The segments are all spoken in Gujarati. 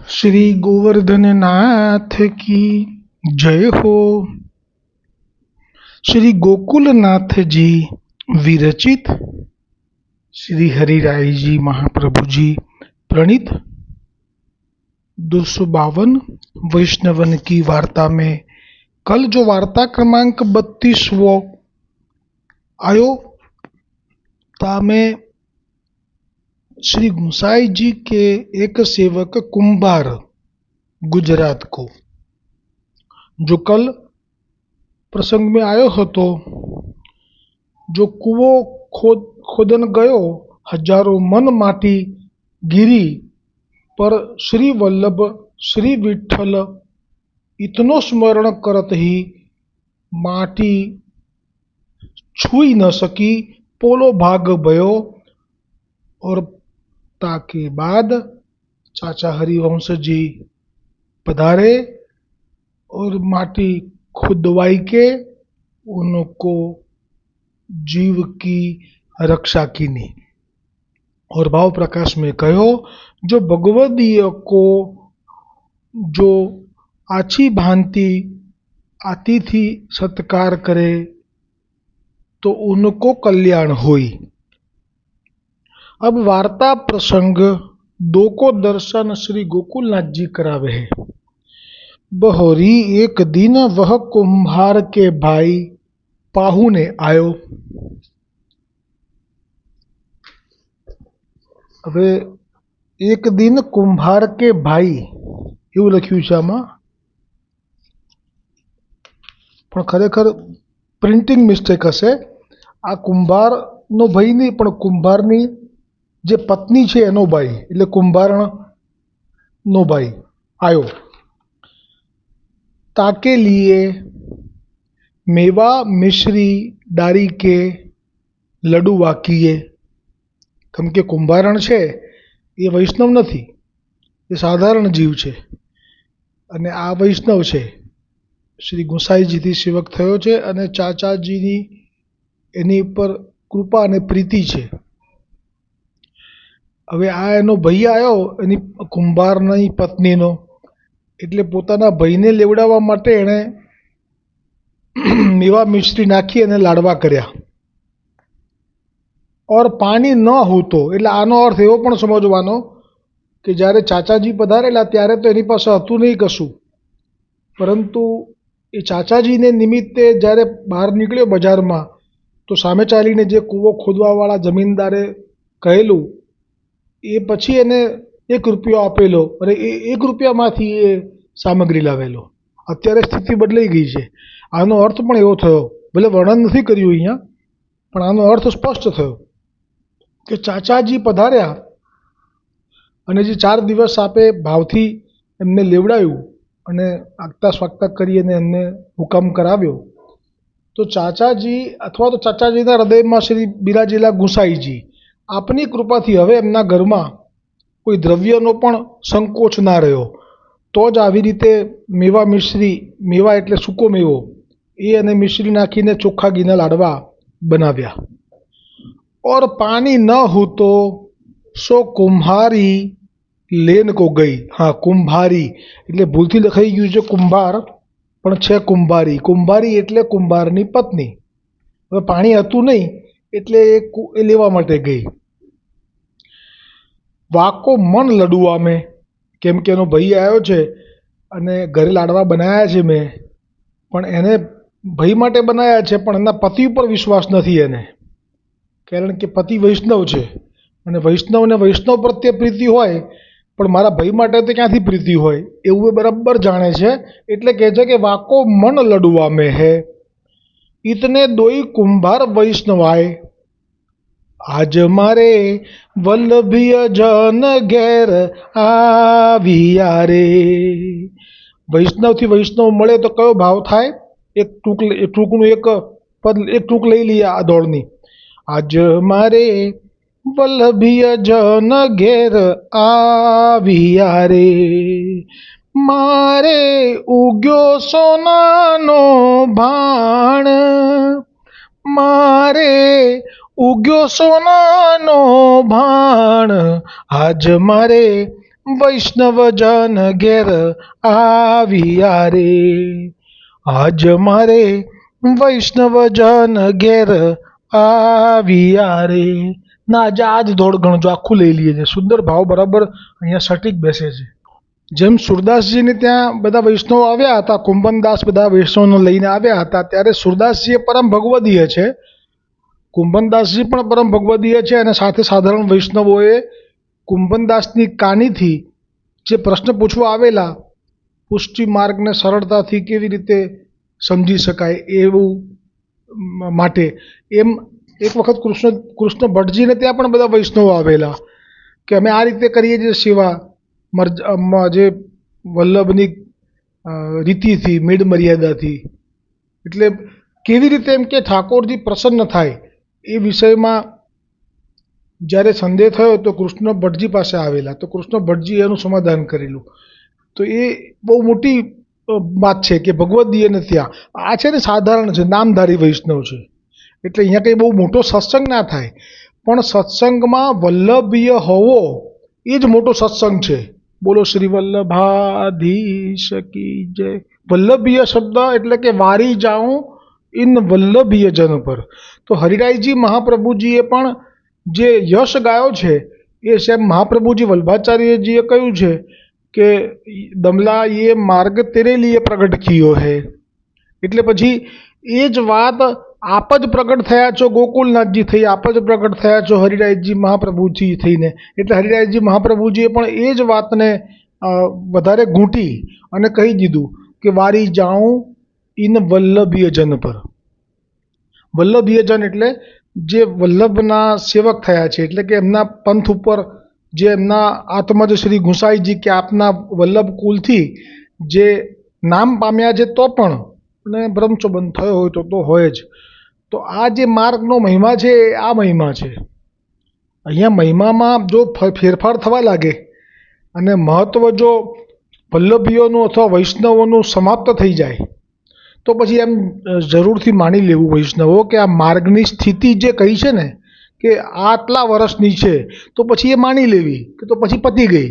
श्री गोवर्धन नाथ की जय हो। श्री गोकुलनाथ जी विरचित श्री हरिराय जी महाप्रभु जी प्रणीत 252 वैष्णवन की वार्ता में कल जो वार्ता क्रमांक 32 आयो तामें श्री गुसाई जी के एक सेवक कुंभार गुजरात को जो कल प्रसंग में आयो હતો जो કૂવો खोदन गयो हजारों मन माटी गिरी पर श्री वल्लभ श्री विठ्ठल इतनो स्मरण करत ही माटी छुई न सकी पोलो भाग भयो। और ताके बाद चाचा हरिवंश जी पधारे और माटी खुदवाई के उनको जीव की रक्षा कीनी और भाव प्रकाश में कहो जो भगवदीय को जो आची भांति अतिथि सत्कार करे तो उनको कल्याण होई। अब वार्ता प्रसंग 2 को दर्शन श्री गोकुलनाथ जी करावे है। बहोरी एक दिन वह कुम्हार के भाई पाहुने आयो। હવે એક દિન કુંભાર કે ભાઈ એવું લખ્યું છે આમાં, પણ ખરેખર પ્રિન્ટિંગ મિસ્ટેક હશે। આ કુંભારનો ભાઈ નહીં પણ કુંભારની જે પત્ની છે એનો ભાઈ, એટલે કુંભારનો ભાઈ આયો। ताके लिए मेवा मिश्री डारी के लड्डू वाकीए। केम के कुंभारण छे ये वैष्णव नहीं, ये साधारण जीव छे अने आ वैष्णव छे। श्री गोसाईजी थी सेवक थयो छे अने चाचाजीनी एनी पर कृपा अने प्रीति छे। हवे आ एनो भाई आयो एनी कुंभारनी पत्नीनो, એટલે પોતાના ભાઈને લેવડાવવા માટે એણે મેવા મિશ્રી નાખી અને લાડવા કર્યા। और પાણી ન હોતો એટલે આનો અર્થ એવો પણ સમજવાનો કે જ્યારે ચાચાજી પધારેલા ત્યારે તો એની પાસે હતું નહીં કશું, પરંતુ એ ચાચાજીને નિમિત્તે જ્યારે બહાર નીકળ્યો બજારમાં તો સામે ચાલીને જે કૂવો ખોદવાવાળા જમીનદારે કહેલું એ પછી એને 1 રૂપિયો આપેલો અને એ 1 રૂપિયામાંથી એ સામગ્રી લાવેલો। અત્યારે સ્થિતિ બદલાઈ ગઈ છે। આનો અર્થ પણ એવો થયો, ભલે વર્ણન નથી કર્યું અહીંયા, પણ આનો અર્થ સ્પષ્ટ થયો કે ચાચાજી પધાર્યા અને જે 4 દિવસ આપે ભાવથી એમને લેવડાવ્યું અને આગતા સ્વાગતા કરી અને એમને હુકમ કરાવ્યો તો ચાચાજી અથવા તો ચાચાજીના હૃદયમાં શ્રી બિરાજેલા ગુસાઈજી આપની કૃપાથી હવે એમના ઘરમાં કોઈ દ્રવ્યનો પણ સંકોચ ના રહ્યો। તો જ આવી રીતે મેવા મિશ્રી, મેવા એટલે સૂકો મેવો, એ અને મિશ્રી નાખીને ચોખ્ખા ઘીના લાડવા બનાવ્યા। और पानी न हो तो सो कुम्हारी लेन को गई। हाँ, कुंभारी એટલે ભૂલથી લખાઈ ગયું છે કુંભાર પણ છે કુંભારી। કુંભારી એટલે કુંભારની પત્ની। હવે પાણી હતું નહીં એટલે એ લેવા માટે ગઈ। વાકો મન લડુઆ મેં, કેમ કે એનો ભાઈ આવ્યો છે અને ઘરે લાડવા બનાવ્યા છે મેં, પણ એને ભાઈ માટે બનાવ્યા છે પણ એના પતિ ઉપર વિશ્વાસ નથી એને, કારણ કે પતિ વૈષ્ણવ છે અને વૈષ્ણવને વૈષ્ણવ પ્રત્યે પ્રીતિ હોય પણ મારા ભાઈ માટે તો ક્યાંથી પ્રીતિ હોય એવું એ બરાબર જાણે છે। એટલે કહે છે કે વાકો મન લડુઆ મેં હે इतने दोई कुंभार वैष्णवाय आज मारे वल्लभीय जन घेर आविया रे। वैष्णव थी वैष्णव મળે તો કયો ભાવ થાય? એક ટૂંકનું એક પદ, એક ટૂંક લઈ લઈએ આ દોડની। आज मारे वल्लभीय जन घेर आविया रे मारे उग्यो सोनानो भाण मारे उग्यो सोनानो भाण आज मारे વૈષ્ણવજન ઘેર આવ્યા રે, આજ મારે વૈષ્ણવજન ઘેર આવ્યા રે. ના આજે આ જ દોડ ગણજો, આખું લઈ લઈએ છે. સુંદર ભાવ બરાબર અહીંયા સટીક બેસે છે. જેમ સુરદાસજીને ત્યાં બધા વૈષ્ણવ આવ્યા હતા, કુંભનદાસ બધા વૈષ્ણવને લઈને આવ્યા હતા, ત્યારે સુરદાસજી પરમ ભગવદીય છે, કુંભનદાસજી પણ પરમ ભગવદીય છે, અને સાથે સાધારણ વૈષ્ણવોએ કુંભનદાસની કાનીથી જે પ્રશ્ન પૂછવા આવેલા, પુષ્ટિ માર્ગને સરળતાથી કેવી રીતે સમજી શકાય એવું માટે, એમ એક વખત કૃષ્ણ ભટ્ટજીને ત્યાં પણ બધા વૈષ્ણવો આવેલા કે અમે આ રીતે કરીએ છીએ સેવા, જે વલ્લભની રીતિથી, મેળ મર્યાદાથી. એટલે કેવી રીતે એમ કે ઠાકોરજી પ્રસન્ન થાય એ વિષયમાં જ્યારે સંદેહ થયો તો કૃષ્ણ ભટ્ટજી પાસે આવેલા, તો કૃષ્ણ ભટ્ટજીએ એનું સમાધાન કરેલું. તો એ બહુ મોટી વાત છે કે ભગવદીયને ત્યાં આ છે ને સાધારણ છે, નામધારી વૈષ્ણવ છે, એટલે અહીંયા કંઈ બહુ મોટો સત્સંગ ના થાય, પણ સત્સંગમાં વલ્લભીય હોવો એ જ મોટો સત્સંગ છે. બોલો શ્રી વલ્લભાધીશ કી જય. વલ્લભીય શબ્દ એટલે કે વારી જાઉં ઇન વલ્લભીય જન પર. તો હરિરાયજી મહાપ્રભુજીએ પણ જે યશ ગાયો છે એ સાહેબ મહાપ્રભુજી વલ્લભાચાર્યજીએ કહ્યું છે કે દમલા ये માર્ગ તેરે લીએ પ્રગટ કિયો હૈ. એટલે પછી એ જ વાત આપ જ પ્રગટ થયા છો, ગોકુલનાથજી થઈ આપ જ પ્રગટ થયા છો હરિરાયજી મહાપ્રભુજી થઈને. એટલે હરિરાયજી મહાપ્રભુજીએ પણ એ જ વાતને વધારે ગૂંટી અને કહી દીધું કે વારી જાઉં ઇન વલ્લભીય જન પર. વલ્લભીય જન એટલે જે વલ્લભના સેવક થયા છે, એટલે કે એમના પંથ ઉપર જે એમના આત્મજ શ્રી ગુસાઈજી કે આપના વલ્લભ કુલથી જે નામ પામ્યા છે, તો પણ અને બ્રહ્મસંબંધ થયો હોય તો હોય જ. તો આ જે માર્ગનો મહિમા છે એ આ મહિમા છે. અહીંયા મહિમામાં જો ફેરફાર થવા લાગે અને મહત્ત્વ જો વલ્લભીઓનું અથવા વૈષ્ણવોનું સમાપ્ત થઈ જાય તો પછી એમ જરૂરથી માની લેવું વૈષ્ણવો કે આ માર્ગની સ્થિતિ જે કહી છે ને કે આટલા વર્ષની છે, તો પછી એ માની લેવી કે તો પછી પતી ગઈ.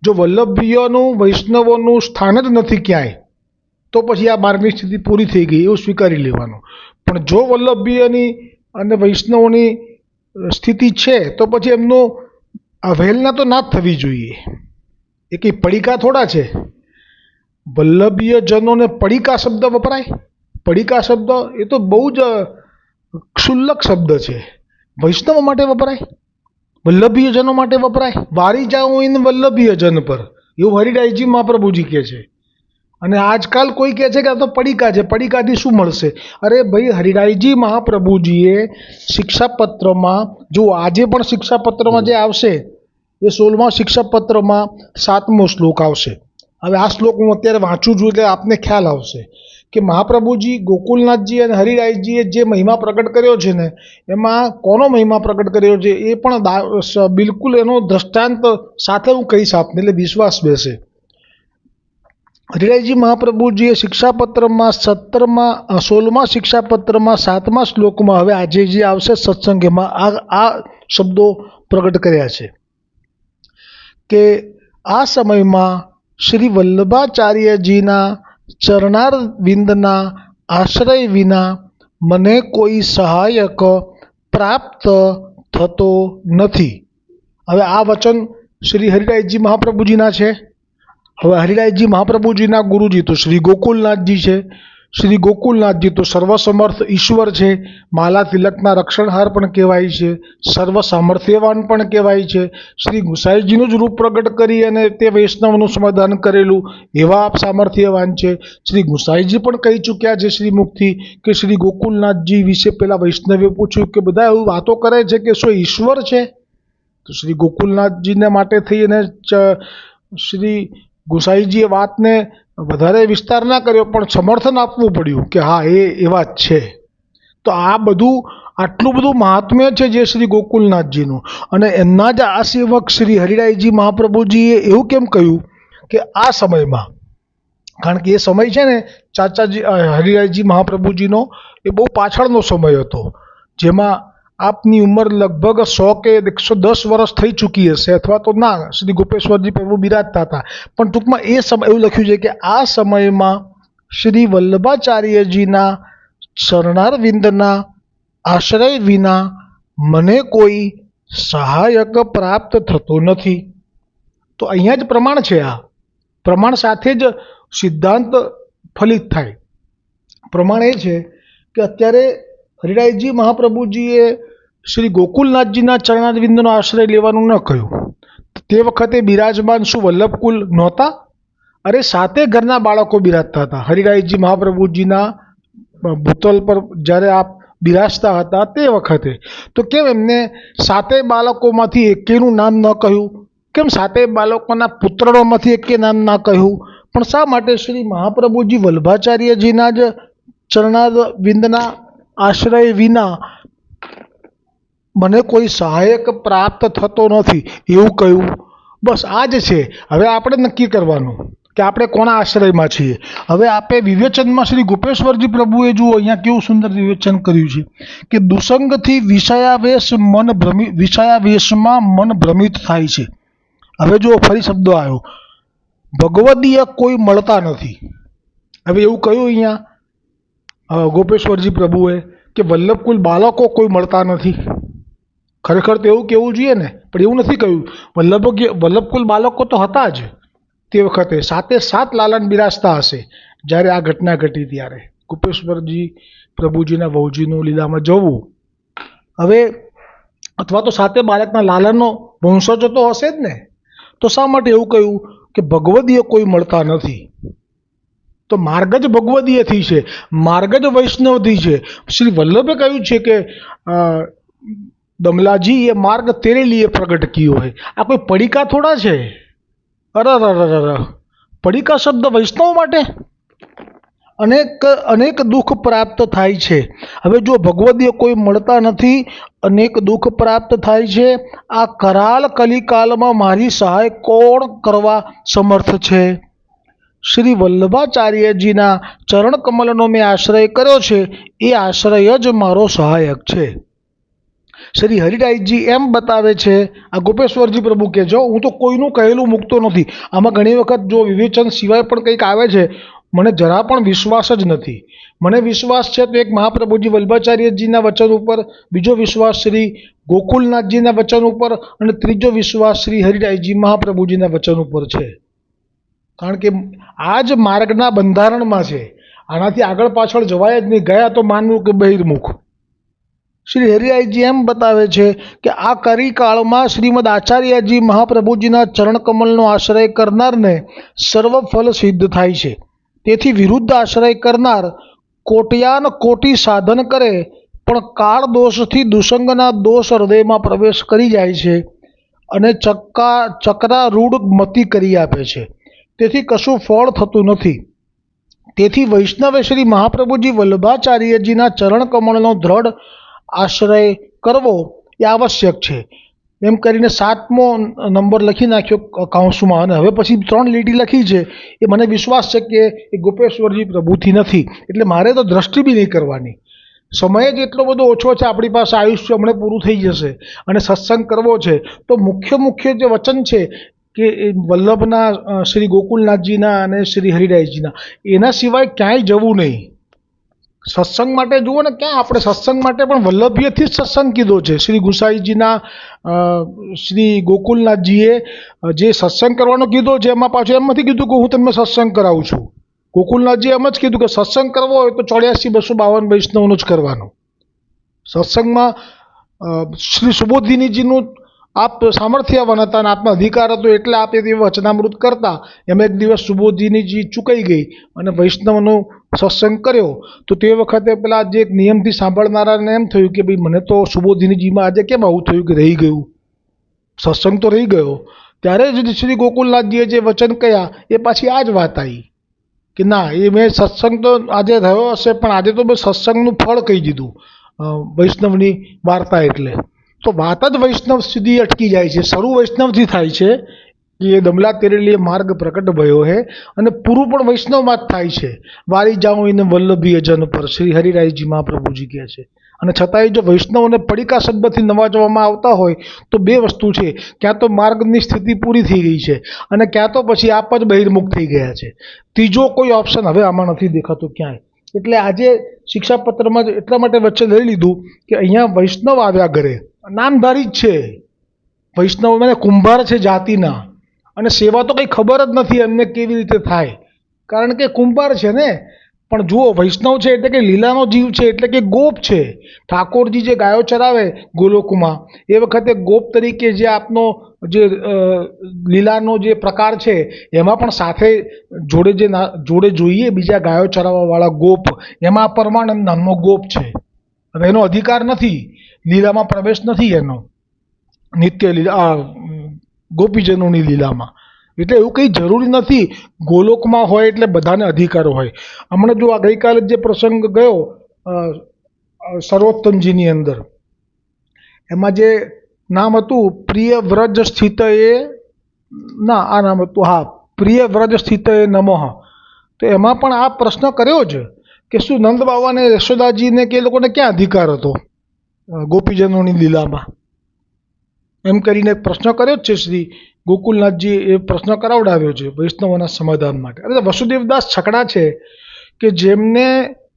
જો વલ્લભીઓનું વૈષ્ણવોનું સ્થાન જ નથી ક્યાંય તો પછી આ માર્ગની સ્થિતિ પૂરી થઈ ગઈ એવું સ્વીકારી લેવાનું. પણ જો વલ્લભીઓની અને વૈષ્ણવોની સ્થિતિ છે તો પછી એમનું અવહેલના તો ના જ થવી જોઈએ. એ કંઈ પડીકા થોડા છે. વલ્લભીય જનોને પડીકા શબ્દ વપરાય? પડીકા શબ્દ એ તો બહુ જ ક્ષુલ્લક શબ્દ છે. વૈષ્ણવ માટે વપરાય, વલ્લભીય જનો માટે વપરાય. વારી જાઉં ઇન વલ્લભીય જન પર, એવું હરિરાયજી મહાપ્રભુજી કહે છે. અને આજકાલ કોઈ કહે છે કે આ તો પડીકા છે, પડીકાથી શું મળશે? અરે ભાઈ, હરિરાયજી મહાપ્રભુજીએ શિક્ષાપત્રમાં, જો આજે પણ શિક્ષાપત્રમાં જે આવશે એ 16મા શિક્ષાપત્રમાં 7મો શ્લોક આવશે. હવે આ શ્લોક હું અત્યારે વાંચું છું એટલે આપને ખ્યાલ આવશે કે મહાપ્રભુજી ગોકુલનાથજી અને હરિરાયજીએ જે મહિમા પ્રગટ કર્યો છે ને, એમાં કોનો મહિમા પ્રગટ કર્યો છે એ પણ બિલકુલ એનો દ્રષ્ટાંત સાથે હું કહીશ આપને, એટલે વિશ્વાસ બેસે. હરિરાયજી મહાપ્રભુજીએ શિક્ષાપત્રમાં 16મા શિક્ષાપત્રમાં 7મા શ્લોકમાં હવે આજે જે આવશે સત્સંગ એમાં આ શબ્દો પ્રગટ કર્યા છે કે આ સમયમાં શ્રી વલ્લભાચાર્યજીના ચરણારવિંદના આશ્રય વિના મને કોઈ સહાયક પ્રાપ્ત થતો નથી. હવે આ વચન શ્રી હરિરાયજી મહાપ્રભુજીના છે. હવે હરિરાયજી મહાપ્રભુજીના ગુરુજી તો શ્રી ગોકુલનાથજી છે. શ્રી ગોકુલનાથજી તો સર્વસમર્થ ઈશ્વર છે, માલા તિલકના રક્ષણહાર પણ કહેવાય છે, સર્વ સામર્થ્યવાન પણ કહેવાય છે. શ્રી ગુસાઈજીનું જ રૂપ પ્રગટ કરી અને તે વૈષ્ણવનું સમાધાન કરેલું એવા આપ સામર્થ્યવાન છે. શ્રી ગુસાઈજી પણ કહી ચૂક્યા છે શ્રી મુખથી કે શ્રી ગોકુલનાથજી વિશે પેલા વૈષ્ણવે પૂછ્યું કે બધા એવું વાતો કરે છે કે શું ઈશ્વર છે? તો શ્રી ગોકુલનાથજીને માટે થઈ અને શ્રી ગુસાઈજીએ વાતને વધારે વિસ્તાર ના કર્યો પણ સમર્થન આપવું પડ્યું કે હા એ એવા જ છે. તો આ બધું આટલું બધું મહાત્મ્ય છે જે શ્રી ગોકુલનાથજીનું, અને એમના જ આ સેવક શ્રી હરિરાયજી મહાપ્રભુજીએ એવું કેમ કહ્યું કે આ સમયમાં, કારણ કે એ સમય છે ને ચાચાજી હરિરાયજી મહાપ્રભુજીનો એ બહુ પાછળનો સમય હતો, જેમાં આપની ઉંમર લગભગ 100 કે 110 વર્ષ થઈ ચૂકી હશે, અથવા તો ના શ્રી ગોપેશ્વરજી પ્રભુ બિરાજતા હતા, પણ ટૂંકમાં એ સમય એવું લખ્યું છે કે આ સમયમાં શ્રી વલ્લભાચાર્યજીના ચરણારવિંદના આશ્રય વિના મને કોઈ સહાયક પ્રાપ્ત થતો નથી. તો અહીંયા જ પ્રમાણ છે. આ પ્રમાણ સાથે જ સિદ્ધાંત ફલિત થાય. પ્રમાણ એ છે કે અત્યારે હરિરાયજી મહાપ્રભુજીએ શ્રી ગોકુલનાથજીના ચરણારવિંદનો આશ્રય લેવાનું ન કહ્યું. તે વખતે બિરાજમાન શું વલ્લભકુલ નહોતા? અરે સાતે ઘરના બાળકો બિરાજતા હતા. હરિરાયજી મહાપ્રભુજીના ભૂતલ પર જ્યારે આપ બિરાજતા હતા તે વખતે, તો કેમ એમને સાતે બાળકોમાંથી એકેયનું નામ ન કહ્યું? કેમ સાતે બાળકોના પુત્રોમાંથી એકે નામ ના કહ્યું? પણ શા માટે શ્રી મહાપ્રભુજી વલ્લભાચાર્યજીના જ ચરણારવિંદના આશ્રય વિના મને કોઈ સહાયક પ્રાપ્ત થતો નથી એવું કહ્યું? બસ આ જ છે. હવે આપણે નક્કી કરવાનું કે આપણે કોના આશ્રયમાં છીએ. હવે આપે વિવેચનમાં શ્રી ગોપેશ્વરજી પ્રભુએ જુઓ અહીંયા કેવું સુંદર વિવેચન કર્યું છે કે દુસંગથી વિષયાવેશમાં મન ભ્રમિત થાય છે. હવે જુઓ ફરી શબ્દો આવ્યો, ભગવદીય કોઈ મળતા નથી. હવે એવું કહ્યું અહીંયા ગોપેશ્વરજી પ્રભુએ કે વલ્લભકુલ બાળકો કોઈ મળતા નથી. ખરેખર તો એવું કહેવું જોઈએ ને, પણ એવું નથી કહ્યું. વલ્લભકુલ બાળકો તો હતા જ તે વખતે, સાતે સાત લાલન બિરાજતા હશે જ્યારે આ ઘટના ઘટી ત્યારે. ગોપેશ્વરજી પ્રભુજીના વહુજીનું લીલામાં જવું, હવે અથવા તો સાતે બાળકના લાલનનો વંશજો તો હશે જ ને. તો શા માટે એવું કહ્યું કે ભગવદીય કોઈ મળતા નથી? તો માર્ગ જ ભગવદીયથી છે, માર્ગ જ વૈષ્ણવથી છે. શ્રી વલ્લભે કહ્યું છે કે દમલાજી એ માર્ગ તેરે લીએ પ્રગટ કિયો હૈ. આ કોઈ પડીકા થોડા છે? અરર, પડીકા શબ્દ વૈષ્ણવ માટે? અનેક દુઃખ પ્રાપ્ત થાય છે. હવે જો ભગવદીય કોઈ મળતા નથી, અનેક દુઃખ પ્રાપ્ત થાય છે. આ કરાલ કલિકાલમાં મારી સહાય કોણ કરવા સમર્થ છે? શ્રી વલ્લભાચાર્યજીના ચરણ કમલનો મેં આશ્રય કર્યો છે, એ આશ્રય જ મારો સહાયક છે. શ્રી હરિરાયજી એમ બતાવે છે, આ ગોપેશ્વરજી પ્રભુ કહે છે, હું તો કોઈનું કહેલું મૂકતો નથી. આમાં ઘણી વખત જો વિવેચન સિવાય પણ કંઈક આવે છે, મને જરા પણ વિશ્વાસ જ નથી. મને વિશ્વાસ છે તો એક મહાપ્રભુજી વલ્લભાચાર્યજીના વચન ઉપર, બીજો વિશ્વાસ શ્રી ગોકુલનાથજીના વચન ઉપર, અને ત્રીજો વિશ્વાસ શ્રી હરિરાયજી મહાપ્રભુજીના વચન ઉપર છે. કારણ કે આ જ માર્ગના બંધારણમાં છે. આનાથી આગળ પાછળ જવાય જ નહીં. ગયા તો માનવું કે બહિર્મુખ. શ્રી હરિરાયજી એમ બતાવે છે કે આ કલિકાળમાં શ્રીમદ આચાર્યજી મહાપ્રભુજીના ચરણકમલનો આશ્રય કરનારને સર્વ ફલ સિદ્ધ થાય છે. તેથી વિરુદ્ધ આશ્રય કરનાર કોટ્યાન કોટી સાધન કરે, પણ કાળ દોષથી દુસંગના દોષ હૃદયમાં પ્રવેશ કરી જાય છે અને ચક્રારૂઢ મતિ કરી આપે છે. તેથી કશું ફળ થતું નથી. તેથી વૈષ્ણવે શ્રી મહાપ્રભુજી વલ્લભાચાર્યજીના ચરણકમળનો દ્રઢ આશ્રય કરવો એ આવશ્યક છે. એમ કરીને 7મો નંબર લખી નાખ્યો કાઉન્સમાં, અને હવે પછી 3 લીટી લખી છે. એ મને વિશ્વાસ છે કે એ ગોપેશ્વરજી પ્રભુથી નથી, એટલે મારે તો દ્રષ્ટિ બી નહીં કરવાની. સમય જ એટલો બધો ઓછો છે આપણી પાસે, આયુષ્ય હમણાં પૂરું થઈ જશે અને સત્સંગ કરવો છે. તો મુખ્ય જે વચન છે કે એ વલ્લભના, શ્રી ગોકુલનાથજીના અને શ્રી હરિરાયજીના, એના સિવાય ક્યાંય જવું નહીં. સત્સંગ માટે જુઓ ને, ક્યાં આપણે સત્સંગ માટે પણ વલ્લભીયથી જ સત્સંગ કીધો છે. શ્રી ગુસાઈજીના શ્રી ગોકુલનાથજીએ જે સત્સંગ કરવાનો કીધો છે, એમાં પાછું એમ નથી કીધું કે હું તમને સત્સંગ કરાવું છું. ગોકુલનાથજીએ એમ જ કીધું કે સત્સંગ કરવો હોય તો 84,252 વૈષ્ણવનો જ કરવાનો. સત્સંગમાં શ્રી સુબોધિનીજીનું આપ સામર્થ્યવાન હતા અને આપનો અધિકાર હતો, એટલે આપે તે વચનામૃત કરતા. એમાં એક દિવસ સુબોધિનીજી ચૂકાઈ ગઈ અને વૈષ્ણવનો સત્સંગ કર્યો. તો તે વખતે પેલા જે નિયમથી સાંભળનારાને એમ થયું કે ભાઈ મને તો સુબોધિનીજીમાં આજે કેમ આવું થયું કે રહી ગયું, સત્સંગ તો રહી ગયો. ત્યારે જ શ્રી ગોકુલનાથજીએ જે વચન કહ્યા એ પાછી આ જ વાત આવી કે ના, એ મેં સત્સંગ તો આજે થયો હશે, પણ આજે તો મેં સત્સંગનું ફળ કહી દીધું વૈષ્ણવની વાર્તા. એટલે તો વાત જ વૈષ્ણવ સુધી અટકી જાય છે. શરૂ વૈષ્ણવથી થાય છે કે એ દમલા તેરે લીએ માર્ગ પ્રકટ ભયો હે, અને પૂરું પણ વૈષ્ણવમાં જ થાય છે. વારી જાઉં એને વલ્લભી અજન પર, શ્રી હરિરાયજી મહાપ્રભુજી કહે છે. અને છતાંય જો વૈષ્ણવને પડીકા શબ્દથી નવાજવામાં આવતા હોય તો બે વસ્તુ છે, ક્યાં તો માર્ગની સ્થિતિ પૂરી થઈ ગઈ છે અને ક્યાં તો પછી આપ જ બહિર્મુખ થઈ ગયા છે. ત્રીજો કોઈ ઓપ્શન હવે આમાં નથી દેખાતો ક્યાંય. એટલે આજે શિક્ષાપત્રમાં જ એટલા માટે વચ્ચે લઈ લીધું કે અહીંયા વૈષ્ણવ આવ્યા ઘરે, નામધારી જ છે, વૈષ્ણવ મને કુંભાર છે જાતિના, અને સેવા તો કંઈ ખબર જ નથી એમને કેવી રીતે થાય, કારણ કે કુંભાર છે ને. પણ જુઓ, વૈષ્ણવ છે એટલે કે લીલાનો જીવ છે, એટલે કે ગોપ છે. ઠાકોરજી જે ગાયો ચરાવે ગોલોકમાં એ વખતે ગોપ તરીકે જે આપનો જે લીલાનો જે પ્રકાર છે એમાં પણ સાથે જોડે જોઈએ બીજા ગાયો ચરાવવાવાળા ગોપ, એમાં પરમાનંદ નામનો ગોપ છે. હવે એનો અધિકાર નથી, લીલામાં પ્રવેશ નથી એનો, નિત્ય લીલા ગોપીજનોની લીલામાં. એટલે એવું કંઈ જરૂરી નથી ગોલોકમાં હોય એટલે બધાને અધિકાર હોય. હમણાં જો આ ગઈકાલે જે પ્રસંગ ગયો સર્વોત્તમજીની અંદર, એમાં જે નામ હતું પ્રિય વ્રજ સ્થિત આ નામ હતું, હા, પ્રિય વ્રજ સ્થિત નમઃ. તો એમાં પણ આ પ્રશ્ન કર્યો જ કે શું નંદ બાવાને યશોદાજીને કે એ લોકોને ક્યાં અધિકાર હતો ગોપીજનોની લીલામાં, એમ કરીને પ્રશ્ન કર્યો જ છે. શ્રી ગોકુલનાથજી એ પ્રશ્ન કરાવડાવ્યો છે વૈષ્ણવોના સમાધાન માટે. અરે વસુદેવદાસ છકડા છે કે જેમને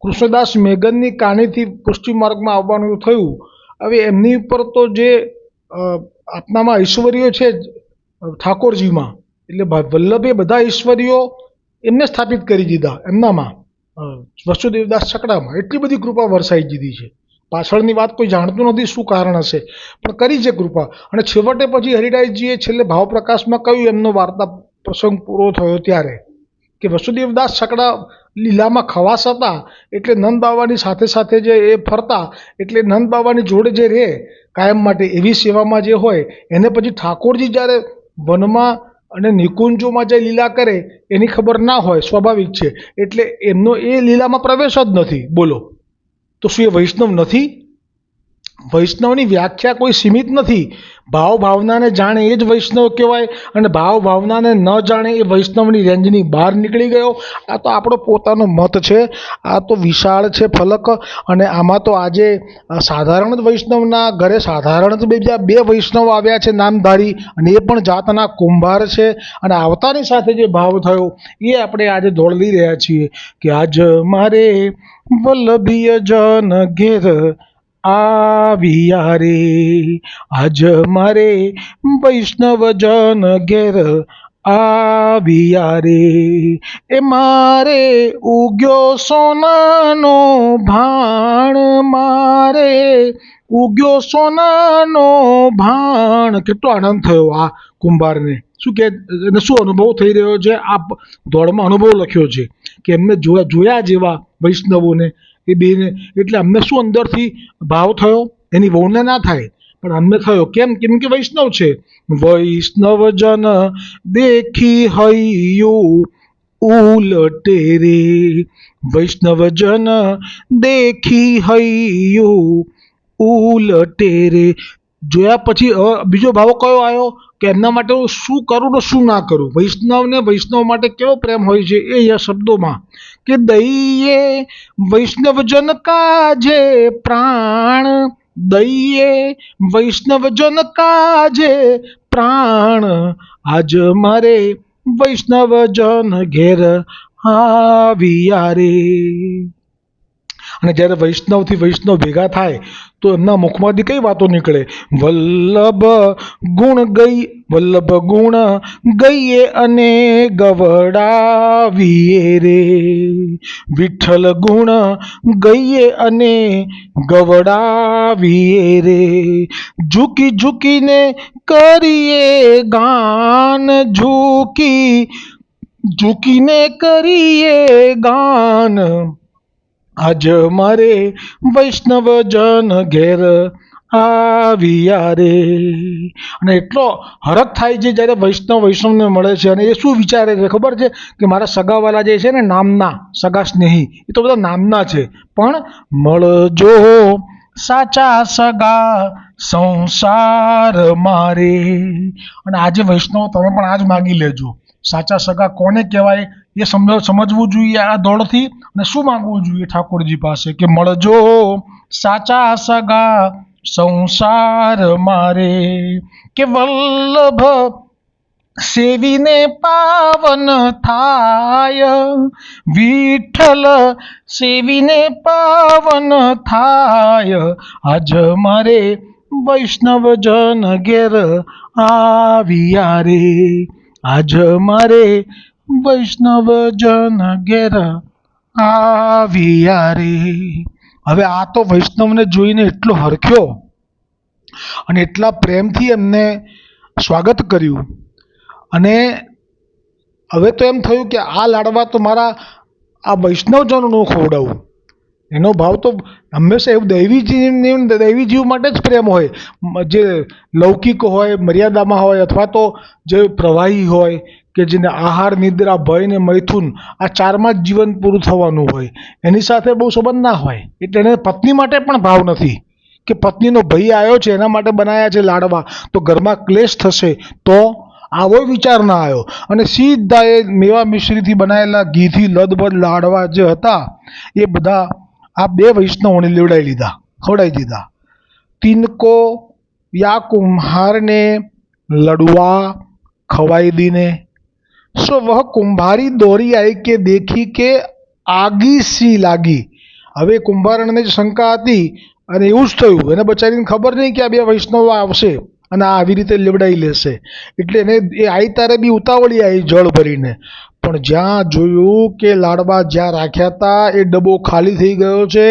કૃષ્ણદાસ મેઘનની કાણીથી પુષ્ટિ માર્ગમાં આવવાનું થયું. હવે એમની ઉપર તો જે આપનામાં ઐશ્વર્યો છે ઠાકોરજીમાં, એટલે વલ્લભે બધા ઐશ્વર્યો એમને સ્થાપિત કરી દીધા એમનામાં, વસુદેવદાસ છકડામાં એટલી બધી કૃપા વરસાઈ દીધી છે. પાછળની વાત કોઈ જાણતું નથી શું કારણ હશે, પણ કરી છે કૃપા. અને છેવટે પછી હરિરાયજીએ છેલ્લે ભાવપ્રકાશમાં કહ્યું એમનો વાર્તા પ્રસંગ પૂરો થયો ત્યારે કે વસુદેવદાસ છકડા લીલામાં ખવાસ હતા, એટલે નંદ બાવાની સાથે સાથે જે એ ફરતા, એટલે નંદ બાવાની જોડે જે રહે કાયમ માટે એવી સેવામાં જે હોય એને પછી ઠાકોરજી જ્યારે વનમાં અને નિકુંજોમાં જે લીલા કરે એની ખબર ના હોય, સ્વાભાવિક છે. એટલે એમનો એ લીલામાં પ્રવેશ જ નથી. બોલો, તો શું એ વૈષ્ણવ નથી? વૈષ્ણવની વ્યાખ્યા કોઈ સીમિત નથી. ભાવ ભાવનાને જાણે એ જ વૈષ્ણવ કહેવાય, અને ભાવ ભાવનાને ન જાણે એ વૈષ્ણવની રેન્જની બહાર નીકળી ગયો. આ તો આપણો પોતાનો મત છે, આ તો વિશાળ છે ફલક. અને આમાં તો આજે સાધારણ જ વૈષ્ણવના ઘરે સાધારણ જ બીજા બે વૈષ્ણવ આવ્યા છે નામધારી, અને એ પણ જાતના કુંભાર છે. અને આવતાની સાથે જે ભાવ થયો એ આપણે આજે દોડ લઈ રહ્યા છીએ કે આજ મારે વલ્લભીય જન ઘેર આવ્યા રે, આજ મારે વૈષ્ણવજન ઘેર આવ્યા રે, એ મારે ઉગ્યો સોનાનો ભાણ, મારે ઉગ્યો સોનાનો ભાણ. કેટલો આનંદ થયો આ કુંભારને. શું કે એને શું અનુભવ થઈ રહ્યો છે? આ દોડમાં અનુભવ લખ્યો છે કે એમને જોયા જેવા વૈષ્ણવોને એ બેને, એટલે અમને શું અંદરથી ભાવ થયો, એની વહુને ના થાય પણ અમને થયો. કેમ? કેમ કે વૈષ્ણવ છે. વૈષ્ણવજન દેખી હૈયું ઉલટે રે, વૈષ્ણવજન દેખી હૈયું ઉલટે રે. જોયા પછી બીજો ભાવ કયો આવ્યો કે એમના માટે હું શું કરું ને શું ના કરું. વૈષ્ણવને વૈષ્ણવ માટે કેવો પ્રેમ હોય છે એ શબ્દોમાં કે દઈએ વૈષ્ણવજન કાજે પ્રાણ, દઈએ વૈષ્ણવજન કાજે પ્રાણ, આજ મારે વૈષ્ણવજન ઘેર આવ્યા રે. અને જ્યારે વૈષ્ણવથી વૈષ્ણવ ભેગા થાય તો એમના મુખમાંથી કઈ વાતો નીકળે? વલ્લભ ગુણ ગઈએ અને ગવડાવીએ રે, વિઠ્ઠલ ગુણ ગઈએ અને ગવડાવીએ રે, ઝૂકી ઝૂકીને કરીએ ગાન, ઝૂકીને કરીએ ગાન, આજ મારે વૈષ્ણવજન ઘેર આવ્યા રે. અને એટલો હરખ થાય છે જ્યારે વૈષ્ણવને મળે છે. અને એ શું વિચારે છે ખબર છે કે મારા સગાવાલા જે છે ને નામના સગા સ્નેહી, એ તો બધા નામના છે, પણ મળજો સાચા સગા સંસાર મારે. અને આજે વૈષ્ણવ તમે પણ આજ માગી લેજો, સાચા સગા કોને કહેવાય એ સમજવું જોઈએ આ દોડથી. અને શું માંગવું જોઈએ ઠાકોરજી પાસે કે મળજો સાચા સગા સંસાર મારે, કે વલ્લભ સેવીને પાવન થાય, વિઠ્ઠલ સેવીને પાવન થાય, આજ મારે વૈષ્ણવજન ઘેર આવ્યા રે, આજ મારે વૈષ્ણવજન ઘેર આવ્યા રે. હવે આ તો વૈષ્ણવને જોઈને એટલો હરખ્યો અને એટલા પ્રેમથી એમને સ્વાગત કર્યું. અને હવે તો એમ થયું કે આ લાડવા તો મારા આ વૈષ્ણવજનોનો ખવડાવું. એનો ભાવ તો હંમેશા એવું દૈવી જીવ માટે જ પ્રેમ હોય. જે લૌકિક હોય, મર્યાદામાં હોય, અથવા તો જે પ્રવાહી હોય, કે જેને આહાર, નિદ્રા, ભય ને મૈથુન આ ચારમાં જ જીવન પૂરું થવાનું હોય, એની સાથે બહુ સંબંધ ના હોય. એટલે એને પત્ની માટે પણ ભાવ નથી કે પત્નીનો ભય આવ્યો છે એના માટે બનાવ્યા છે લાડવા, તો ઘરમાં ક્લેશ થશે, તો આવો વિચાર ના આવ્યો. અને સીધા એ મેવા મિશ્રીથી બનાવેલા ઘીથી લદબદ લાડવા જે હતા એ બધા આ બે વૈષ્ણવોને ખવડાવી દીધા. તિનકો યા કુમ્હારને લડવા ખવાઈ દીને, સો વહ કુંભારી દોરી आई કે દેખી કે આગી સી લાગી. હવે કુંભારને જ શંકા હતી અને એવું જ થયું. એને બચારીને ખબર નહીં કે આ બે વૈષ્ણવો આવશે અને આ આવી રીતે લેવડાવી લેશે. એટલે એને એ આવી તારે બી ઉતાવળી આવી જળ ભરીને, પણ જ્યાં જોયું કે લાડવા જ્યાં રાખ્યા હતા એ ડબ્બો ખાલી થઈ ગયો છે,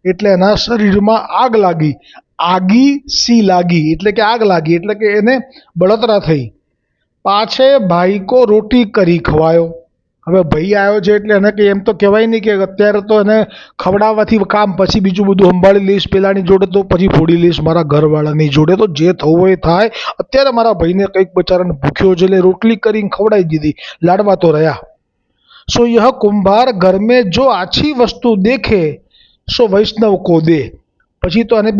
એટલે એના શરીરમાં આગ લાગી. આગી સી લાગી એટલે કે આગ લાગી, એટલે કે એને બળતરા થઈ. પાછે ભાઈ કો રોટી કરી ખવાયો. હવે ભાઈ આવ્યો છે એટલે એને કંઈ એમ તો કહેવાય નહીં કે અત્યારે તો એને ખવડાવવાથી કામ, પછી બીજું બધું સંભાળી લઈશ, પેલાની જોડે તો પછી ફોડી લઈશ, મારા ઘરવાળાની જોડે તો જે થવું હોય થાય. અત્યારે મારા ભાઈને કંઈક બચારાને ભૂખ્યો છે એટલે રોટલી કરીને ખવડાવી દીધી, લાડવા તો રહ્યા. સો યહ કુંભાર ઘર મેં જો આછી વસ્તુ દેખે સો વૈષ્ણવ કો દે. પછી તો એને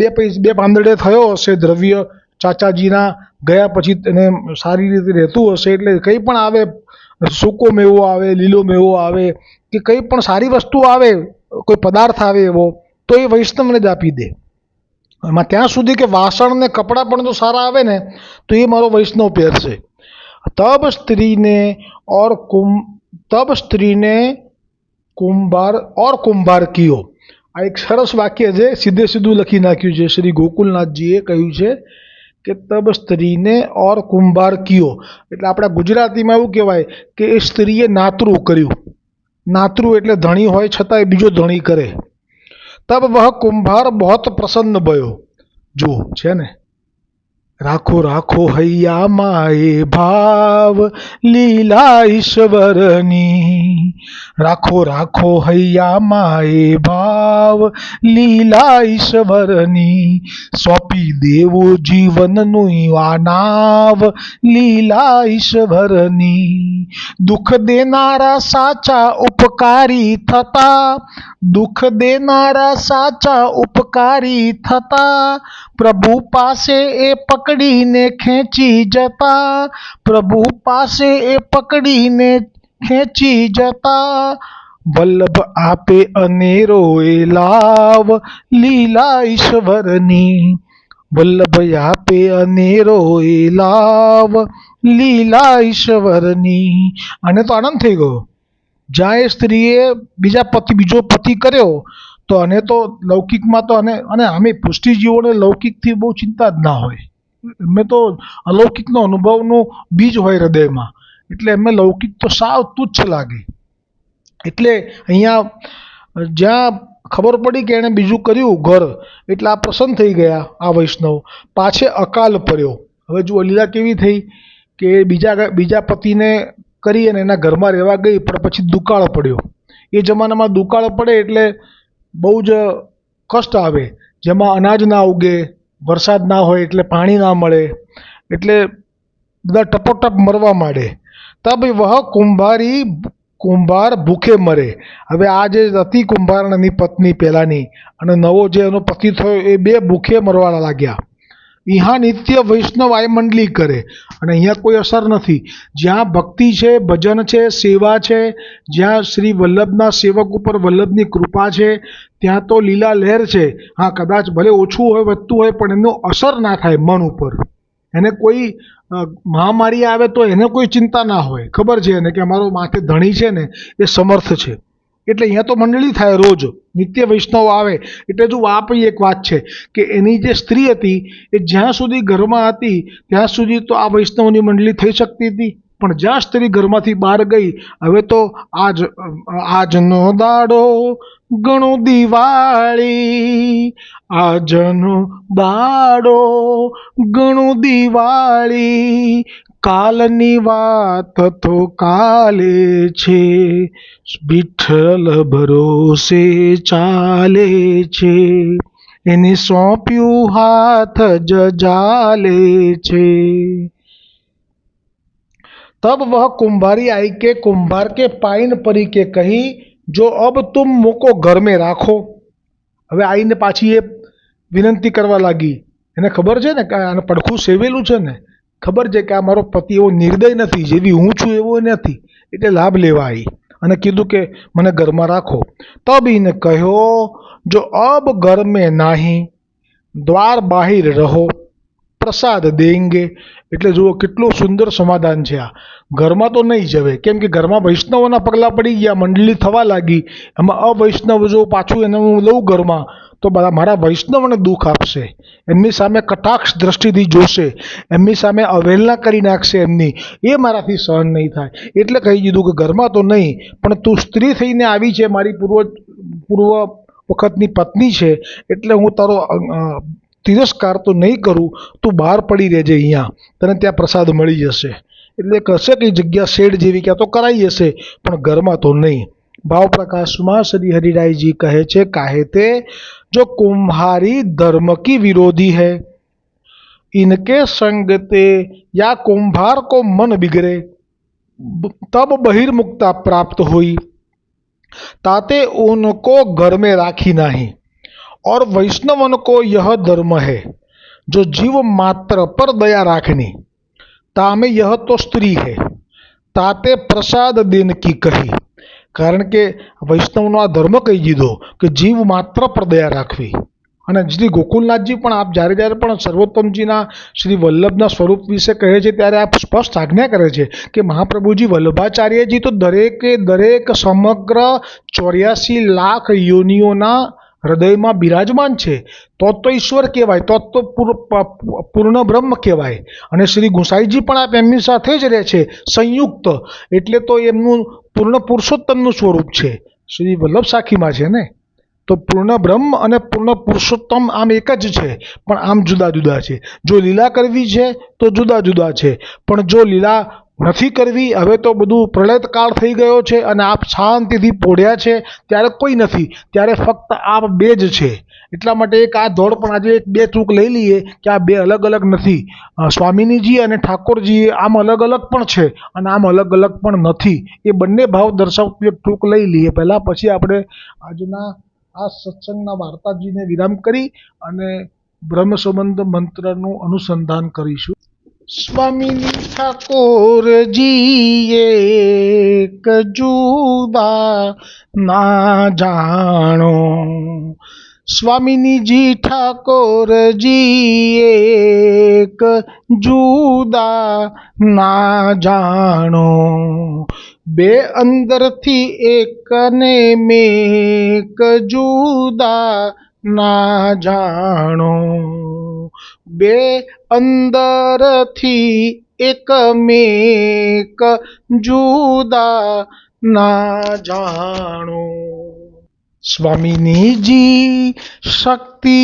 બે પાંદડે થયો હશે દ્રવ્ય ચાચાજીના ગયા પછી એને સારી રીતે રહેતું હશે, એટલે કંઈ પણ આવે, સૂકો મેવો આવે, લીલો મેવો આવે, કે કંઈ પણ સારી વસ્તુ આવે, કોઈ પદાર્થ આવે એવો, તો એ વૈષ્ણવને જ આપી દે. એમાં ત્યાં સુધી કે વાસણ ને કપડાં પણ જો સારા આવે ને તો એ મારો વૈષ્ણવ પહેરશે. તબ સ્ત્રીને કુંભાર કિયો. આ એક સરસ વાક્ય છે, સીધું લખી નાખ્યું છે. શ્રી ગોકુલનાથજીએ કહ્યું છે કે તબ સ્ત્રીને ઓર કુંભાર કિયો, એટલે આપણા ગુજરાતીમાં એવું કહેવાય કે એ સ્ત્રીએ નાતરું કર્યું. નાતરું એટલે ધણી હોય છતાંય બીજો ધણી કરે. તબ વહ કુંભાર બહોત પ્રસન્ન ભયો. જો છે ને, રાખો રાખો હૈયા માએ ભાવ લીલા ઈશ્વરની, રાખો રાખો હૈયા માએ ભાવ લીલા ઈશ્વરની, સોંપી દેવું જીવનનું આ નાવ લીલા ઈશ્વરની. દુઃખ દેનારા સાચા ઉપકારી થતા, દુઃખ દેનારા સાચા ઉપકારી થતા, પ્રભુ પાસે એ પકડીને ખેંચી જતા, પ્રભુ પાસે એ પકડીને ખેંચી જતા. વલ્લભ આપે અનેરો એ લાવ લીલા ઈશ્વરની, વલ્લભ આપે અનેરો એ લાવ લીલા ઈશ્વરની. અને તો આનંદ થઈ ગયો. જ્યાં એ સ્ત્રીએ બીજો પતિ કર્યો તો અને તો લૌકિકમાં તો અને આમે પુષ્ટિજીવોને લૌકિકથી બહુ ચિંતા જ ના હોય. એમને તો અલૌકિકનો અનુભવનું બીજ હોય હૃદયમાં, એટલે એમને લૌકિક તો સાવ તુચ્છ લાગે. એટલે અહીંયા જ્યાં ખબર પડી કે એણે બીજું કર્યું ઘર, એટલે આ પ્રસન્ન થઈ ગયા આ વૈષ્ણવ. પાછે અકાલ પડ્યો. હવે જુઓ લીલા કેવી થઈ કે બીજા પતિને કરી અને એના ઘરમાં રહેવા ગઈ, પણ પછી દુકાળ પડ્યો. એ જમાનામાં દુકાળ પડે એટલે બહુ જ કષ્ટ આવે, જેમાં અનાજ ના ઉગે, વરસાદ ના હોય એટલે પાણી ના મળે, એટલે બધા ટપોટપ મરવા માંડે. તબ વહ કુંભાર ભૂખે મરે. હવે આ જે હતી કુંભારની પત્ની પહેલાની અને નવો જે એનો પતિ થયો, એ બે ભૂખે મરવા લાગ્યા. ઇહા નિત્ય વૈષ્ણવ આય મંડલી કરે. અને અહીંયા કોઈ અસર નથી. જ્યાં ભક્તિ છે, ભજન છે, સેવા છે, જ્યાં શ્રી વલ્લભના સેવક ઉપર વલ્લભની કૃપા છે, ત્યાં તો લીલા લહેર છે. હા, કદાચ ભલે ઓછું હોય, વધતું હોય, પણ એનો અસર ના થાય મન ઉપર. એને કોઈ મહામારી આવે તો એને કોઈ ચિંતા ના હોય. ખબર છે એને કે અમારો માથે ધણી છે ને એ સમર્થ છે. એટલે અહીંયા તો મંડળી થાય રોજ, નિત્ય વૈષ્ણવ આવે. એટલે જો આ પણ એક વાત છે કે એની જે સ્ત્રી હતી એ જ્યાં સુધી ઘરમાં હતી ત્યાં સુધી તો આ વૈષ્ણવની મંડળી થઈ શકતી હતી. પણ જ્યાં સ્ત્રી ઘરમાંથી બહાર ગઈ, હવે તો આજનો દાડો ગણો દિવાળી, આજનો દાડો ગણો દિવાળી, કાલની વાત તો કાલે છે, વિઠ્ઠલ ભરોસે ચાલે છે, એને સોંપ્યું હાથ જજાલે છે. तब वह कुंभारी आई के कुंभार के पाइन परी के कही, जो अब तुम मोको घर में રાખો. હવે આઈને પાછી એ વિનંતી કરવા લાગી. એને ખબર છે ને કે આને પડખું સેવેલું છે ને, ખબર છે કે આ મારો પતિ એવો નિર્દય નથી, જેવી હું છું એવો નથી, એટલે લાભ લેવા આવી અને કીધું કે મને ઘરમાં રાખો. તબ ઇને કહ્યો, જો અબ ઘર में नहीं, द्वार बाहिर रहो, પ્રસાદ દેંગે. એટલે જુઓ કેટલું સુંદર સમાધાન છે આ. ઘરમાં તો નહીં જવે, કેમ કે ઘરમાં વૈષ્ણવોના પગલાં પડી ગયા, મંડળી થવા લાગી. એમાં અવૈષ્ણવ જો પાછું એને હું લઉં ઘરમાં તો મારા વૈષ્ણવને દુઃખ આપશે, એમની સામે કટાક્ષ દ્રષ્ટિથી જોશે, એમની સામે અવહેલના કરી નાખશે એમની, એ મારાથી સહન નહીં થાય. એટલે કહી દીધું કે ઘરમાં તો નહીં, પણ તું સ્ત્રી થઈને આવી છે, મારી પૂર્વ વખતની પત્ની છે, એટલે હું તારો તિરસ્કાર તો નહીં કરું, તું બહાર પડી રહેજે, અહીંયા તને ત્યાં પ્રસાદ મળી જશે. એટલે કશે કઈ જગ્યા શેડ જેવી ક્યાં તો કરાઈ હશે, પણ ઘરમાં તો નહીં. ભાવ પ્રકાશમાં શ્રી હરિરાયજી કહે છે, કાહે તે જો कुम्हारी धर्म की विरोधी है, इनके संग ते या कुम्हार को मन बिगड़े, तब बहिर्मुक्ता प्राप्त हुई, ताते उनको घर में राखी नहीं. और वैष्णवन को यह धर्म है, जो जीव मात्र पर दया राखनी, तामे यह तो स्त्री है, ताते प्रसाद देन की कही. કારણ કે વૈષ્ણવનો આ ધર્મ કહી દીધો કે જીવ માત્ર પર દયા રાખવી. અને શ્રી ગોકુલનાથજી પણ આપ જ્યારે જ્યારે પણ સર્વોત્તમજીના શ્રી વલ્લભના સ્વરૂપ વિશે કહે છે ત્યારે આપ સ્પષ્ટ આજ્ઞા કરે છે કે મહાપ્રભુજી વલ્લભાચાર્યજી તો દરેકે દરેક સમગ્ર 84 લાખ યોનિઓના હૃદયમાં બિરાજમાન છે. તો ઈશ્વર કહેવાય, તો પૂર્ણ બ્રહ્મ કહેવાય. અને શ્રી ગુસાઈજી પણ આપ એમની સાથે જ રહે છે સંયુક્ત, એટલે તો એમનું પૂર્ણ પુરુષોત્તમનું સ્વરૂપ છે. શ્રી વલ્લભ સાખીમાં છે ને, તો પૂર્ણ બ્રહ્મ અને પૂર્ણ પુરુષોત્તમ આમ એક જ છે, પણ આમ જુદા જુદા છે. જો લીલા કરવી છે તો જુદા જુદા છે, પણ જો લીલા નથી કરવી, હવે તો બધું પ્રલયકાળ થઈ ગયો છે અને આપ શાંતિથી પોઢ્યા છે, ત્યારે કોઈ નથી, ત્યારે ફક્ત આપ બે જ છે. એટલા માટે એક આ દોડ પણ આજે એક બે ચૂક લઈ લઈએ કે આ બે અલગ અલગ નથી. સ્વામિનીજી અને ઠાકોરજી આમ અલગ અલગ પણ છે અને આમ અલગ અલગ પણ નથી. એ બંને ભાવ દર્શાવતું એક ચૂક લઈ લઈએ પહેલાં, પછી આપણે આજના આ સત્સંગના વાર્તાજીને વિરામ કરી અને બ્રહ્મ સંબંધ મંત્રનું અનુસંધાન કરીશું. સ્વામિની ઠાકોરજી એક જુદા ના જાણો, સ્વામિનીજી ઠાકોરજી એક જુદા ના જાણો, બે અંદરથી એકને મેક જુદા ના જાણો, બે અંદરથી એક મેક જુદા ના જાણો. સ્વામિનીજી શક્તિ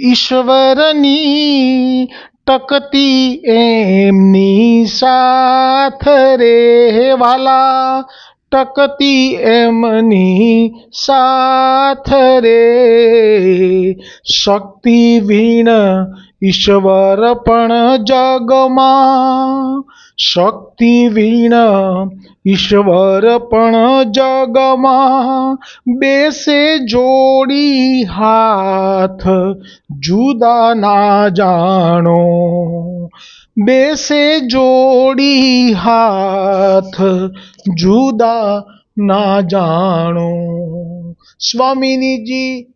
ઈશ્વરની ટકતી એમની સાથ રે વાલા, ટકતી એમની સાથ રે. શક્તિ વીણ ઈશ્વર પણ જગમાં, શક્તિ વીણ ઈશ્વર પણ જગમાં, બેસે જોડી હાથ જુદા ના જાણો, બેસે જોડી હાથ જુદા ના જાણો. સ્વામિનીજી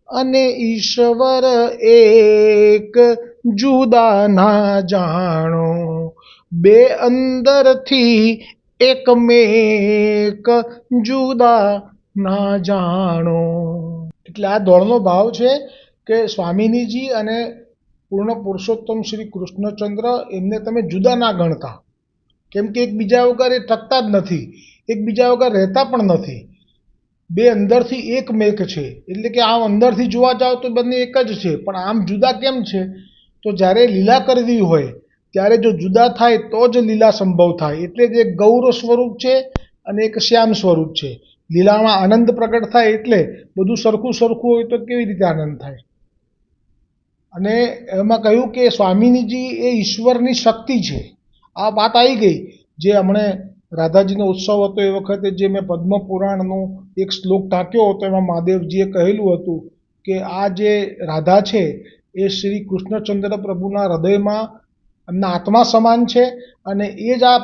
અને ઈશ્વર એક જુદા ના જાણો. બે અંદરથી એકમેક જુદા ના જાણો. એટલે આ દોડનો ભાવ છે કે સ્વામિનીજી અને પૂર્ણ પુરુષોત્તમ શ્રી કૃષ્ણચંદ્ર એમને તમે જુદા ના ગણતા, કેમ કે એકબીજા વગર એ ટકતા જ નથી, એકબીજા વગર રહેતા પણ નથી. બે અંદરથી એકમેક છે, એટલે કે આમ અંદરથી જોવા જાવ તો બંને એક જ છે, પણ આમ જુદા કેમ છે? તો જ્યારે લીલા કરવી હોય ત્યારે જો જુદા થાય તો જ લીલા સંભવ થાય. એટલે જ એક ગૌર સ્વરૂપ છે અને એક શ્યામ સ્વરૂપ છે. લીલામાં આનંદ પ્રગટ થાય એટલે બધું સરખું સરખું હોય તો કેવી રીતે આનંદ થાય? અને એમાં કહ્યું કે સ્વામિનીજી એ ઈશ્વરની શક્તિ છે. આ વાત આવી ગઈ. જે હમણે રાધાજીનો ઉત્સવ હતો એ વખતે જે મેં પદ્મ પુરાણનો એક શ્લોક ટાંક્યો હતો, એમાં મહાદેવજીએ કહેલું હતું કે આ જે રાધા છે એ શ્રી કૃષ્ણચંદ્ર પ્રભુના હૃદયમાં એમના આત્મા સમાન છે, અને એ જ આ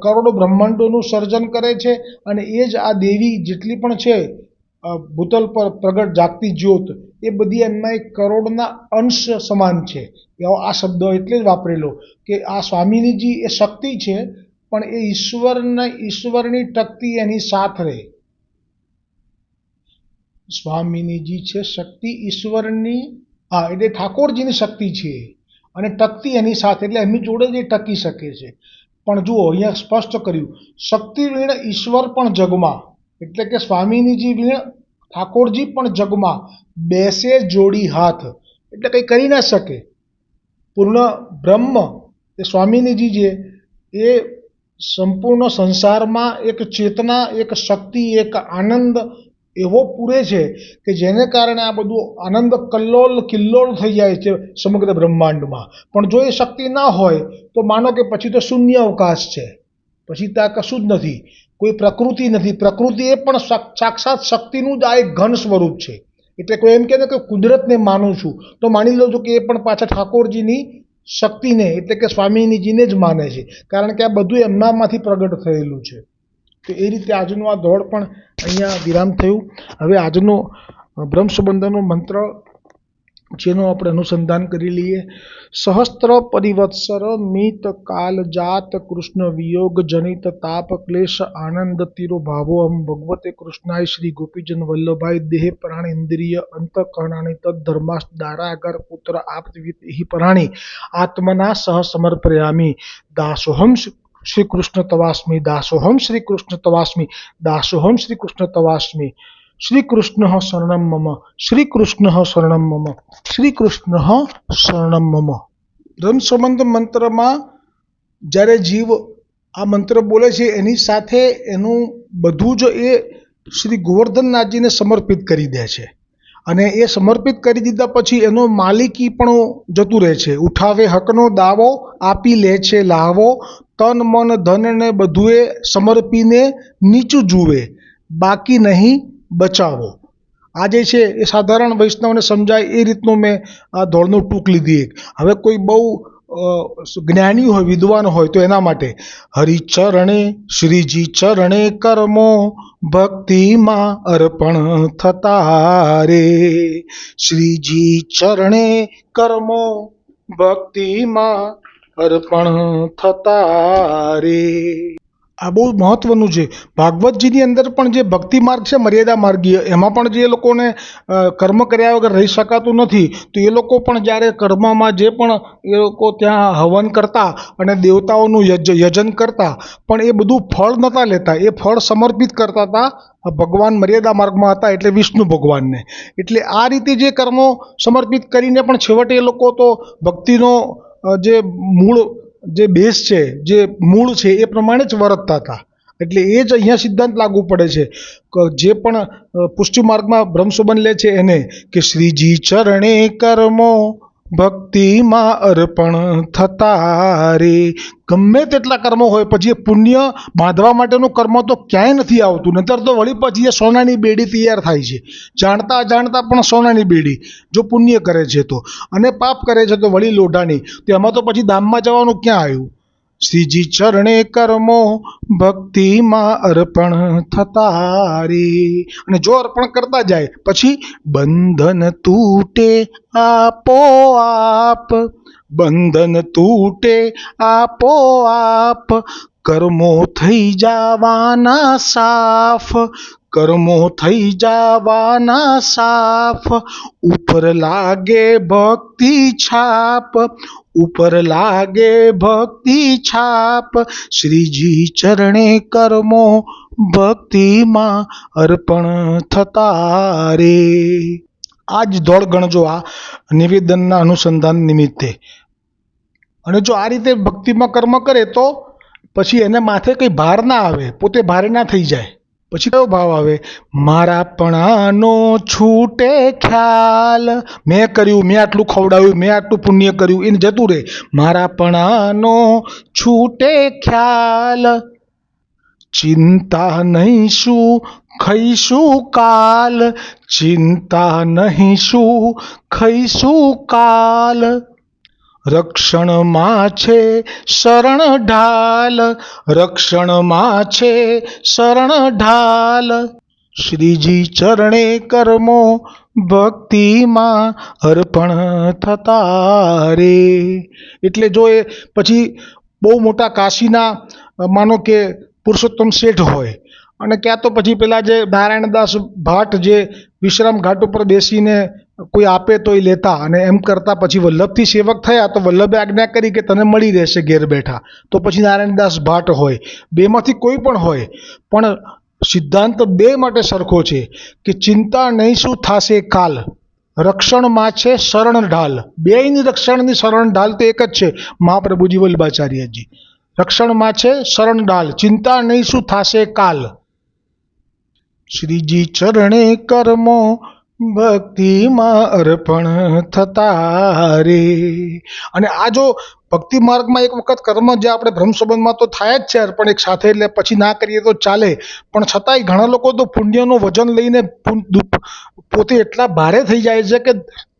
કરોડો બ્રહ્માંડોનું સર્જન કરે છે, અને એ જ આ દેવી જેટલી પણ છે ભૂતલ પર પ્રગટ જાગતી જ્યોત, એ બધી એમના એક કરોડના અંશ સમાન છે. આ શબ્દ એટલે જ વાપરેલો કે આ સ્વામિનીજી એ શક્તિ છે, પણ એ ઈશ્વરની ટકતી એની સાથ રહે. સ્વામિનીજી છે શક્તિ ઈશ્વરની, હા એટલે ઠાકોરજીની શક્તિ છે અને ટકતી એની સાથે, એટલે એમની જોડે જ એ ટકી શકે છે. પણ જુઓ અહીંયા સ્પષ્ટ કર્યું, શક્તિ વીણ ઈશ્વર પણ જગમાં, એટલે કે સ્વામિનીજી વીણ ઠાકોરજી પણ જગમાં. બેસે જોડી હાથ, એટલે કંઈ કરી ના શકે. પૂર્ણ બ્રહ્મ એ સ્વામિનીજી છે, એ સંપૂર્ણ સંસારમાં એક ચેતના, એક શક્તિ, એક આનંદ એવો પૂરે છે કે જેને કારણે આ બધું આનંદ કલ્લોલ કિલ્લોળ થઈ જાય છે સમગ્ર બ્રહ્માંડમાં. પણ જો એ શક્તિ ના હોય તો માનો કે પછી તો શૂન્ય અવકાશ છે, પછી ત્યાં કશું જ નથી, કોઈ પ્રકૃતિ નથી. પ્રકૃતિ એ પણ સાક્ષાત શક્તિનું જ આ એક ઘન સ્વરૂપ છે. એટલે કોઈ એમ કહે ને કે કુદરતને માનું છું, તો માની લો કે એ પણ પાછા ઠાકોરજીની શક્તિને એટલે કે સ્વામિનીજીને જ માને છે, કારણ કે આ બધું એમનામાંથી પ્રગટ થયેલું છે. તો એ રીતે આજનું આ દોડ પણ અહીંયા વિરામ થયું. હવે આજનો બ્રહ્મસંબંધનો મંત્ર જેનો આપણે અનુસંધાન કરી લઈએ. સહસ્ત્ર પરિવત્સર મિત કાલ જાત કૃષ્ણ વિયોગ જનિત તાપ ક્લેશ આનંદ તીરો ભાવો અમ ભગવતે કૃષ્ણાય શ્રી ગોપીજન વલ્લભાઈ દેહ પ્રાણ ઇન્દ્રિય અંતઃકરણાની તદ ધર્માસ્ત દારાગર પુત્ર આપ્તવિત પરાણી આત્મના સહ સમર્પયામી. દાસોહમ શ્રી કૃષ્ણ તવાસ્મી, દાસોહમ શ્રી કૃષ્ણ તવાસ્મી, દાસોહમ શ્રી કૃષ્ણ તવાસ્મી. શ્રી કૃષ્ણ શરણમ મમ, શ્રી કૃષ્ણ શરણમ મમ, શ્રી કૃષ્ણ શરણમ મમ. બ્રહ્મસંબંધ મંત્રમાં જ્યારે જીવ આ મંત્ર બોલે છે એની સાથે એનું બધું જ એ શ્રી ગોવર્ધનનાથજીને સમર્પિત કરી દે છે, અને એ સમર્પિત કરી દીધા પછી એનો માલિકી પણ જતું રહે છે. ઉઠાવે હકનો દાવો, આપી લે છે લાવો, તન મન ધન ને બધું એ સમર્પીને નીચું જુએ, બાકી નહીં બચાવો. આ જે છે એ સાધારણ વૈષ્ણવને સમજાય એ રીતનું મેં આ દોડનું ટૂંક લીધી. હવે કોઈ બહુ જ્ઞાની હોય, વિદ્વાન હોય તો એના માટે હરિચરણે શ્રીજી ચરણે કર્મો ભક્તિમાં અર્પણ થતા રે. શ્રીજી ચરણે કર્મો ભક્તિમાં અર્પણ થતા રે. આ બહુ મહત્વનું છે. ભાગવતજીની અંદર પણ જે ભક્તિ માર્ગ છે મર્યાદા માર્ગીય, એમાં પણ જે લોકોને કર્મ કર્યા વગર રહી શકાતું નથી, તો એ લોકો પણ જ્યારે કર્મમાં જે પણ એ લોકો ત્યાં હવન કરતા અને દેવતાઓનું યજન કરતા, પણ એ બધું ફળ નહોતા લેતા, એ ફળ સમર્પિત કરતા હતા ભગવાન મર્યાદા માર્ગમાં હતા એટલે વિષ્ણુ ભગવાનને. એટલે આ રીતે જે કર્મો સમર્પિત કરીને પણ છેવટે એ લોકો તો ભક્તિનો જે મૂળ જે બેઝ છે, જે મૂળ છે એ પ્રમાણે જ વર્તતા હતા. એટલે એ જ અહીંયા સિદ્ધાંત લાગુ પડે છે જે પણ પુષ્ટિ માર્ગમાં બ્રહ્મસંબંધ લે છે એને, કે શ્રીજી ચરણે કર્મો ભક્તિમાં અર્પણ થતા રે. ગમે તેટલા કર્મો હોય પછી એ પુણ્ય બાંધવા માટેનું કર્મ તો ક્યાંય નથી આવતું, નતર તો વળી પછી એ સોનાની બેડી તૈયાર થાય છે. જાણતા અજાણતા પણ સોનાની બેડી જો પુણ્ય કરે છે તો, અને પાપ કરે છે તો વળી લોઢાની. તો એમાં તો પછી ધામમાં જવાનું ક્યાં આવ્યું? શ્રીજી ચરણે કર્મો ભક્તિમાં અર્પણ થતા રે. અને જો અર્પણ કરતા જાય પછી બંધન તૂટે આપોઆપ, બંધન તૂટે આપોઆપ, કર્મો થઈ જવાના સાફ, કર્મો થઈ જવાના સાફ, ઉપર લાગે ભક્તિ છાપ, ઉપર લાગે ભક્તિ છાપ, શ્રીજી ચરણે કર્મો ભક્તિમાં અર્પણ થતા રે. આ જ દોડ ગણજો આ નિવેદનના અનુસંધાન નિમિત્તે. અને જો આ રીતે ભક્તિમાં કર્મ કરે તો પછી એને માથે કંઈ ભાર ના આવે, પોતે ભારે ના થઈ જાય. પછી કયો ભાવ આવે? મારાપણાનો છૂટે ખ્યાલ, મેં કર્યું, મેં આટલું ખવડાવ્યું, મેં આટલું પુણ્ય કર્યું, એને જતું રહે. મારાપણાનો છૂટે ખ્યાલ, ચિંતા નહીં શું ખઈશું કાલ, ચિંતા નહીં શું ખઈશું કાલ, રક્ષણમાં છે શરણ ઢાલ, રક્ષણમાં છે શરણ ઢાલ, શ્રીજી ચરણે કર્મો ભક્તિમાં અર્પણ થતા રે. એટલે જો એ પછી બહુ મોટા કાશીના માનો કે પુરુષોત્તમ શેઠ હોય, અને ક્યાં તો પછી પેલા જે નારાયણદાસ ભાટ જે વિશ્રામ ઘાટ ઉપર બેસીને કોઈ આપે તો એ લેતા, અને એમ કરતાં પછી વલ્લભથી સેવક થયા તો વલ્લભે આજ્ઞા કરી કે તને મળી રહેશે ઘેર બેઠા. તો પછી નારાયણદાસ ભાટ હોય, બેમાંથી કોઈ પણ હોય, પણ સિદ્ધાંત બે માટે સરખો છે કે ચિંતા નહીં શું થશે કાલ, રક્ષણમાં છે શરણ ઢાલ. બેયની રક્ષણની શરણ ઢાલ તો એક જ છે, મહાપ્રભુજી વલ્લભાચાર્યજી. રક્ષણમાં છે શરણ ઢાલ, ચિંતા નહીં શું થશે કાલ, શ્રીજી ચરણે કર્મો ભક્તિમાં અર્પણ થતા રે. અને આ જો ભક્તિ માર્ગમાં એક વખત કર્મ જે આપણે બ્રહ્મ સંબંધમાં તો થાય જ છે અર્પણ એક સાથે, એટલે પછી ના કરીએ તો ચાલે, પણ છતાંય ઘણા લોકો તો પુણ્યનું વજન લઈને પોતે એટલા ભારે થઈ જાય છે કે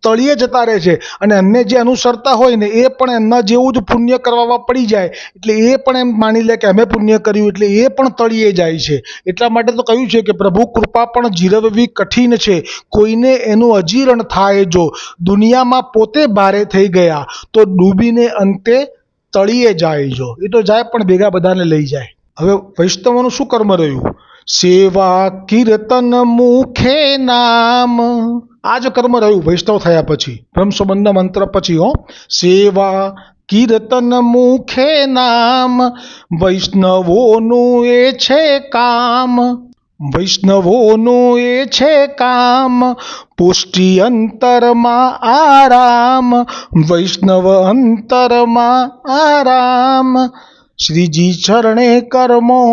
તળિયે જતા રહે છે, અને એમને જે અનુસરતા હોય ને એ પણ એમના જેવું જ પુણ્ય કરવામાં પડી જાય, એટલે એ પણ એમ માની લે કે અમે પુણ્ય કર્યું, એટલે એ પણ તળિયે જાય છે. એટલા માટે તો કહ્યું છે કે પ્રભુ કૃપા પણ જીરવવી કઠિન છે, કોઈને એનું અજીરણ થાય જો, દુનિયામાં પોતે ભારે થઈ ગયા તો ડૂબીને અંતે તળિયે જાય જો. એ તો જાય પણ ભેગા બધાને લઈ જાય. હવે વૈષ્ણવનું શું કર્મ રહ્યું? સેવા કીર્તન મુખે નામ, આ જ કર્મ રહ્યું વૈષ્ણવ થયા પછી, બ્રહ્મ સંબંધના મંત્ર પછી. સેવા કીર્તન મુખે નામ, વૈષ્ણવોનું એ છે કામ, વૈષ્ણવોનું એ છે કામ, પુષ્ટિ અંતરમાં આરામ, વૈષ્ણવ અંતરમાં આરામ, શ્રીજી ચરણે કર્મો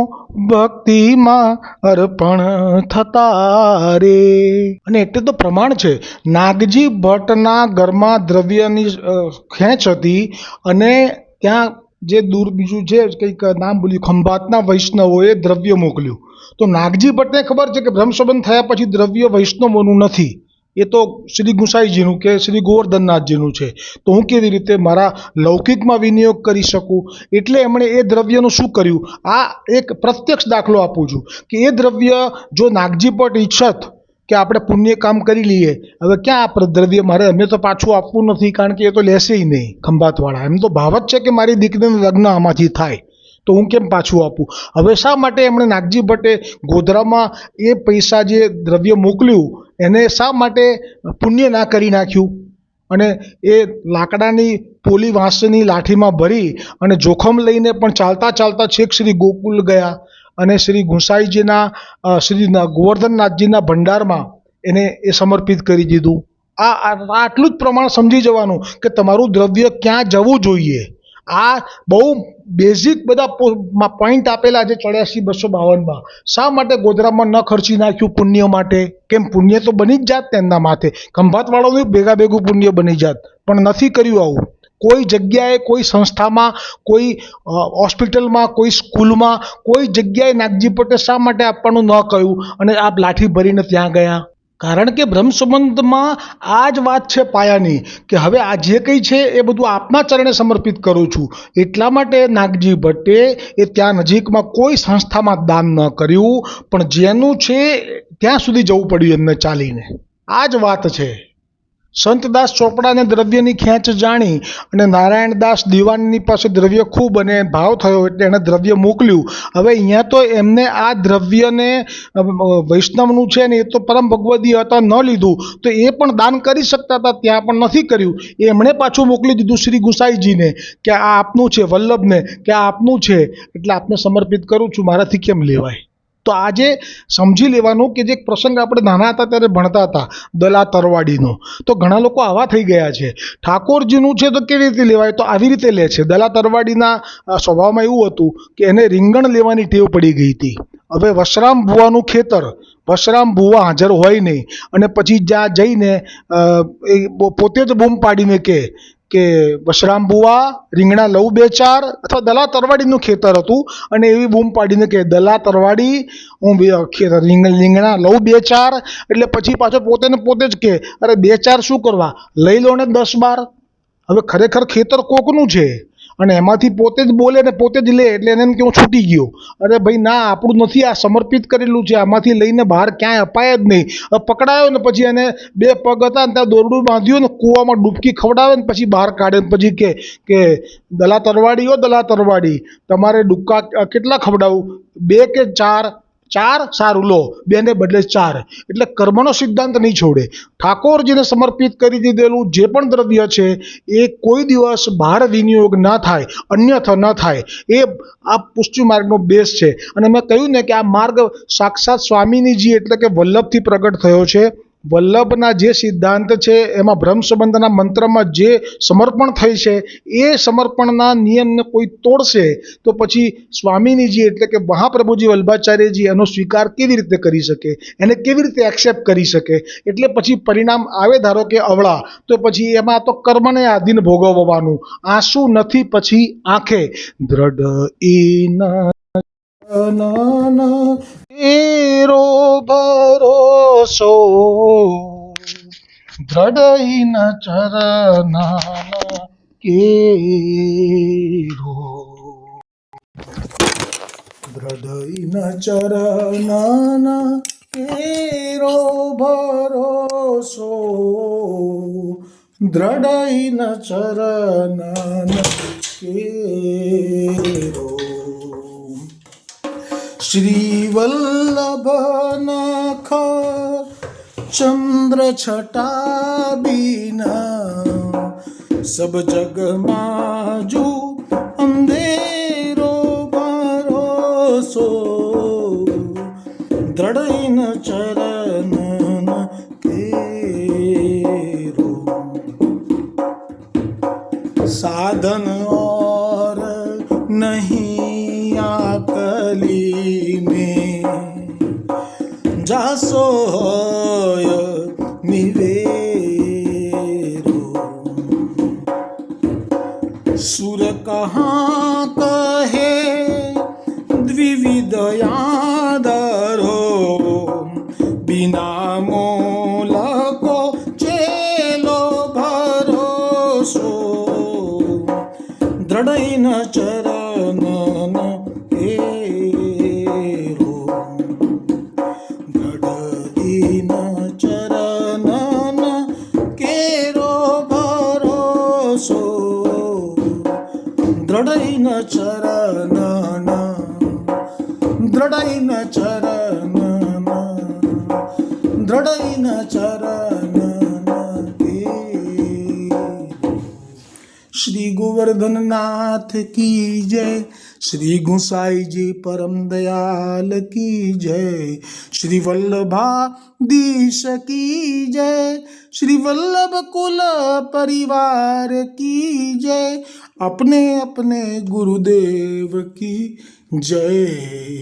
ભક્તિમાં અર્પણ થતા રે. અને એટલે તો પ્રમાણ છે, નાગજી ભટ્ટના ઘરમાં દ્રવ્યની ખેંચ હતી, અને ત્યાં જે દૂર બીજું છે કંઈક નામ બોલ્યું, ખંભાતના વૈષ્ણવોએ દ્રવ્ય મોકલ્યું. તો નાગજી ભટ્ટને ખબર છે કે બ્રહ્મ સંબંધ થયા પછી દ્રવ્ય વૈષ્ણવોનું નથી, એ તો શ્રી ગુસાઈજીનું કે શ્રી ગોવર્ધનનાથજીનું છે. તો હું કેવી રીતે મારા લૌકિકમાં વિનિયોગ કરી શકું? એટલે એમણે એ દ્રવ્યનું શું કર્યું? આ એક પ્રત્યક્ષ દાખલો આપું છું કે એ દ્રવ્ય જો નાગજી ભટ્ટ ઈચ્છત કે આપણે પુણ્ય કામ કરી લઈએ, હવે ક્યાં આ દ્રવ્ય મારે એમને તો પાછું આપવું નથી, કારણ કે એ તો લેશે નહીં ખંભાતવાળા. એમ તો ભાવ જ છે કે મારી દીકરીનું લગ્ન આમાંથી થાય, તો હું કેમ પાછું આપું? હવે શા માટે એમણે નાગજી ભટ્ટે ગોધરામાં એ પૈસા જે દ્રવ્ય મોકલ્યું એને શા માટે પુણ્ય ના કરી નાખ્યું? અને એ લાકડાની પોલી વાંસની લાઠીમાં ભરી અને જોખમ લઈને પણ ચાલતા ચાલતા છેક શ્રી ગોકુલ ગયા, અને શ્રી ગુસાઈજીના શ્રી ગોવર્ધનનાથજીના ભંડારમાં એને એ સમર્પિત કરી દીધું. આટલું જ પ્રમાણ સમજી જવાનું કે તમારું દ્રવ્ય ક્યાં જવું જોઈએ. આ બહુ બેઝિક બધા પોઈન્ટ આપેલા છે 84,252 શા માટે ગોધરામાં ન ખર્ચી નાખ્યું પુણ્ય માટે? કેમ પુણ્ય તો બની જ જાત ને એમના માથે, ખંભાતવાળાનું ભેગા ભેગું પુણ્ય બની જાત, પણ નથી કર્યું આવું. કોઈ જગ્યાએ, કોઈ સંસ્થામાં, કોઈ હોસ્પિટલમાં, કોઈ સ્કૂલમાં, કોઈ જગ્યાએ નાગજી પટેલ શા માટે આપવાનું ન કહ્યું અને આપ લાઠી ભરીને ત્યાં ગયા? કારણ કે બ્રહ્મ સંબંધમાં આ જ વાત છે પાયાની, કે હવે આ જે કંઈ છે એ બધું આપના ચરણે સમર્પિત કરું છું. એટલા માટે નાગજી ભટ્ટે એ ત્યાં નજીકમાં કોઈ સંસ્થામાં દાન ન કર્યું, પણ જેનું છે ત્યાં સુધી જવું પડ્યું એમને ચાલીને. આ જ વાત છે. સંતદાસ ચોપડાને દ્રવ્યની ખેંચ જાણી અને નારાયણદાસ દિવાનની પાસે દ્રવ્ય ખૂબ અને ભાવ થયો એટલે એણે દ્રવ્ય મોકલ્યું. હવે અહીંયા તો એમને આ દ્રવ્યને વૈષ્ણવનું છે ને એ તો પરમ ભગવદીય હતા, ન લીધું તો એ પણ દાન કરી શકતા હતા, ત્યાં પણ નથી કર્યું. એમણે પાછું મોકલી દીધું શ્રી ગુસાઈજીને કે આ આપનું છે, વલ્લભને કે આ આપનું છે એટલે આપને સમર્પિત કરું છું, મારાથી કેમ લેવાય? તો આજે સમજી લેવાનું કે જે પ્રસંગ આપણે નાના હતા ત્યારે ભણતા હતા દલા તરવાડીનો, તો ઘણા લોકો આવા થઈ ગયા છે. ઠાકોરજીનું છે તો કેવી રીતે લેવાય? તો આવી રીતે લે છે. દલા તરવાડીના સ્વભાવમાં એવું હતું કે એને રીંગણ લેવાની ટેવ પડી ગઈ હતી. હવે વશરામ ભુવાનું ખેતર, વશરામ ભુવા હાજર હોય નહીં અને પછી જ્યાં જઈને એ પોતે જ બૂમ પાડીને કે વશરામ ભુવા રીંગણા લઉં 2-4, અથવા દલા તરવાડીનું ખેતર હતું અને એવી બૂમ પાડીને કે દલા તરવાડી હું રીંગણા લઉં 2-4, એટલે પછી પાછો પોતે ને પોતે જ કે અરે 2-4 શું કરવા, લઈ લો ને 10-12. હવે ખરેખર ખેતર કોકનું છે અને એમાંથી પોતે જ બોલે ને પોતે જ લે એટલે એને એમ કે હું છૂટી ગયો. અરે ભાઈ ના, આપણું નથી, આ સમર્પિત કરેલું છે, આમાંથી લઈને બહાર ક્યાંય અપાય જ નહીં. પકડાયો ને પછી એને 2 પગ હતા ને ત્યાં દોરડું બાંધ્યું ને કૂવામાં ડૂબકી ખવડાવે ને પછી બહાર કાઢે ને પછી કે દલા તરવાડી, ઓ દલા તરવાડી, તમારે ડૂબકા કેટલા ખવડાવું, 2 કે 4? 4 સારું, લો 2 ને બદલે 4. એટલે કર્મનો સિદ્ધાંત નહીં છોડે. ઠાકોરજીને સમર્પિત કરી દીધેલું જે પણ દ્રવ્ય છે એ કોઈ દિવસ બહાર વિનિયોગ ન થાય, અન્યથા ન થાય. એ આ પુષ્ટિ માર્ગનો બેઝ છે. અને મેં કહ્યું ને કે આ માર્ગ સાક્ષાત સ્વામિનીજી એટલે કે વલ્લભથી પ્રગટ થયો છે. વલ્લભના જે સિદ્ધાંત છે એમાં બ્રહ્મ સંબંધના મંત્રમાં જે સમર્પણ થઈ છે એ સમર્પણના નિયમને કોઈ તોડશે તો પછી સ્વામિનીજી એટલે કે મહાપ્રભુજી વલ્ભાચાર્યજી એનો સ્વીકાર કેવી રીતે કરી શકે, એને કેવી રીતે એક્સેપ્ટ કરી શકે? એટલે પછી પરિણામ આવે ધારો કે અવળા, તો પછી એમાં તો કર્મને આધીન ભોગવવાનું. આંસુ નથી પછી આંખે દ્રઢ ઈના એરો ભરોસો દ્રઢ ચરનાના કેરો, દ્રઢ ચરનાના કેરો ભરોસો, દ્રઢ ચરનાના કેરો. શ્રી વલ્લભ નખ ચંદ્ર છટા બીના સબ જગમાં જુ અંધેરો ભરોસો, દ્રઢ ચરણ કેરો. साधन और नहीं आकली में जासो निवेरो, सुर कहाँ कहे द्विविध यादरो, बिना मोल को चेलो भरोसो, દ્રઢ ચરણ કેરો, દ્રઢ ચરણ કેરો ભરોસો, દ્રઢ ચરણ, દ્રઢ ચરણ, દ્રઢ ચરણ. श्री गोवर्धन नाथ की जय, श्री गुसाई जी परम दयाल की जय, श्री वल्लभाधीश की जय, श्री वल्लभ कुल परिवार की जय, अपने अपने गुरुदेव की जय।